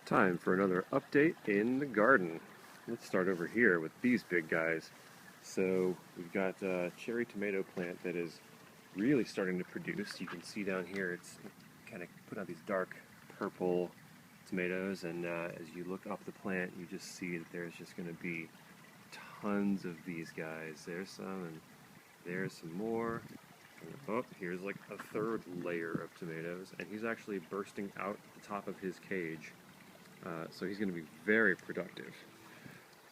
Time for another update in the garden. Let's start over here with these big guys. So we've got a cherry tomato plant that is really starting to produce. You can see down here it's kind of put out these dark purple tomatoes, and as you look up the plant you just see that there's just going to be tons of these guys. There's some, and there's some more. Oh, here's like a third layer of tomatoes, and he's actually bursting out the top of his cage. So he's going to be very productive.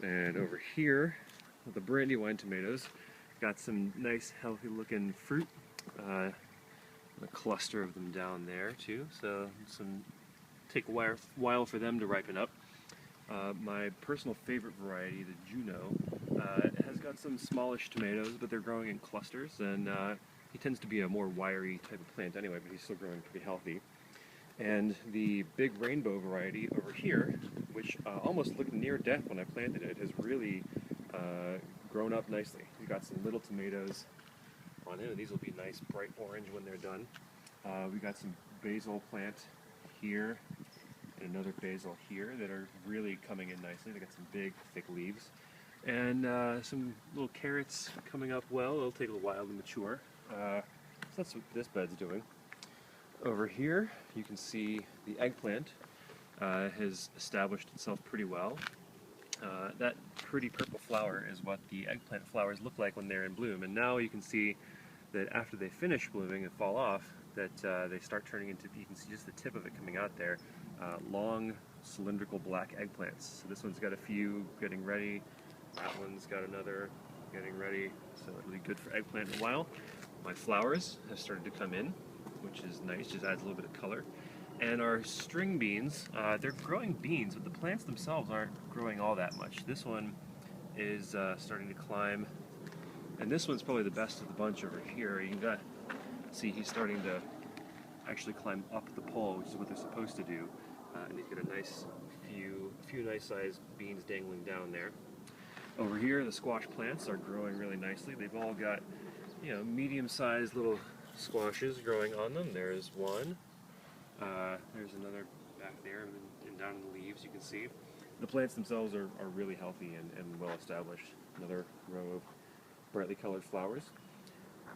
And over here, the Brandywine tomatoes, got some nice healthy looking fruit. A cluster of them down there too, so take a while for them to ripen up. My personal favorite variety, the Juno, has got some smallish tomatoes, but they're growing in clusters, and he tends to be a more wiry type of plant anyway, but he's still growing pretty healthy. And the big rainbow variety over here, which almost looked near death when I planted it, has really grown up nicely. We've got some little tomatoes on it, and these will be nice bright orange when they're done. We've got some basil plant here and another basil here that are really coming in nicely. They got some big, thick leaves. And some little carrots coming up well. It'll take a while to mature. So that's what this bed's doing. Over here, you can see the eggplant has established itself pretty well. That pretty purple flower is what the eggplant flowers look like when they're in bloom, and now you can see that after they finish blooming and fall off, that they start turning into, you can see just the tip of it coming out there, long cylindrical black eggplants. So this one's got a few getting ready, that one's got another getting ready, so it'll be good for eggplant in a while. My flowers have started to come in, which is nice, just adds a little bit of color. And our string beans, they're growing beans, but the plants themselves aren't growing all that much. This one is starting to climb, and this one's probably the best of the bunch over here. You can see he's starting to actually climb up the pole, which is what they're supposed to do. And he's got a few nice sized beans dangling down there. Over here, the squash plants are growing really nicely. They've all got, medium-sized little squashes growing on them. There's one. There's another back there, and down in the leaves you can see. The plants themselves are really healthy and well established. Another row of brightly colored flowers.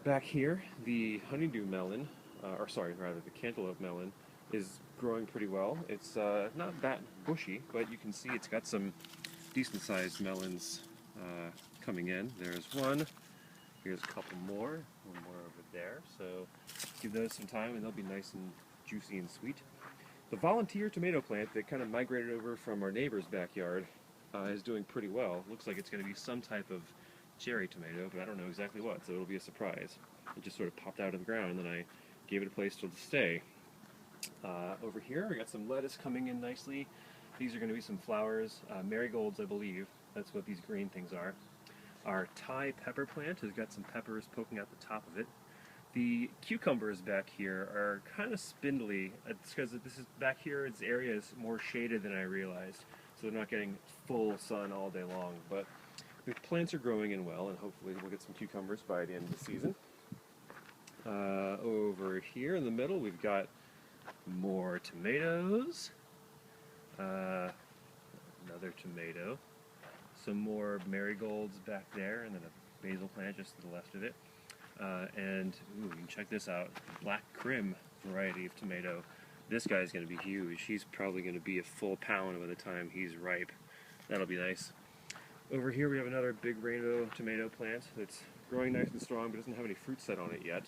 Back here, the honeydew melon, the cantaloupe melon, is growing pretty well. It's not that bushy, but you can see it's got some decent sized melons coming in. There's one. Here's a couple more. One more over there. So give those some time and they'll be nice and juicy and sweet. The volunteer tomato plant that kind of migrated over from our neighbor's backyard is doing pretty well. Looks like it's going to be some type of cherry tomato, but I don't know exactly what, so it'll be a surprise. It just sort of popped out of the ground, and then I gave it a place to stay. Over here, we got some lettuce coming in nicely. These are going to be some flowers, marigolds, I believe. That's what these green things are. Our Thai pepper plant has got some peppers poking out the top of it. The cucumbers back here are kind of spindly. It's because back here, this area is more shaded than I realized, so they're not getting full sun all day long. But the plants are growing in well, and hopefully we'll get some cucumbers by the end of the season. Over here in the middle, we've got more tomatoes. Another tomato. Some more marigolds back there, and then a basil plant just to the left of it. And you can check this out, Black Krim variety of tomato. This guy's going to be huge. He's probably going to be a full pound by the time he's ripe. That'll be nice. Over here we have another big rainbow tomato plant that's growing nice and strong, but doesn't have any fruit set on it yet.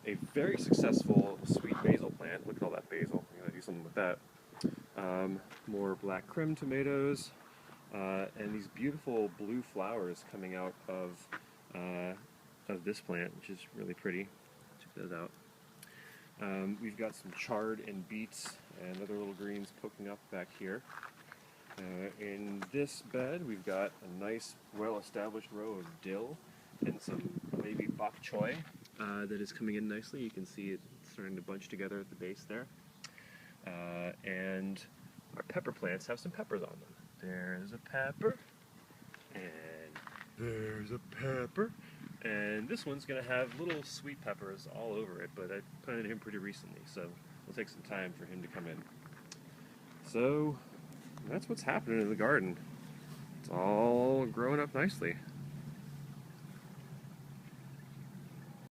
A very successful sweet basil plant. Look at all that basil. I'm going to do something with that. More Black Krim tomatoes. And these beautiful blue flowers coming out of this plant, which is really pretty. Check those out. We've got some chard and beets and other little greens poking up back here. In this bed, we've got a nice, well-established row of dill and some maybe bok choy that is coming in nicely. You can see it starting to bunch together at the base there. And our pepper plants have some peppers on them. There's a pepper, and there's a pepper, and this one's going to have little sweet peppers all over it, but I planted him pretty recently, so it'll take some time for him to come in. So that's what's happening in the garden. It's all growing up nicely.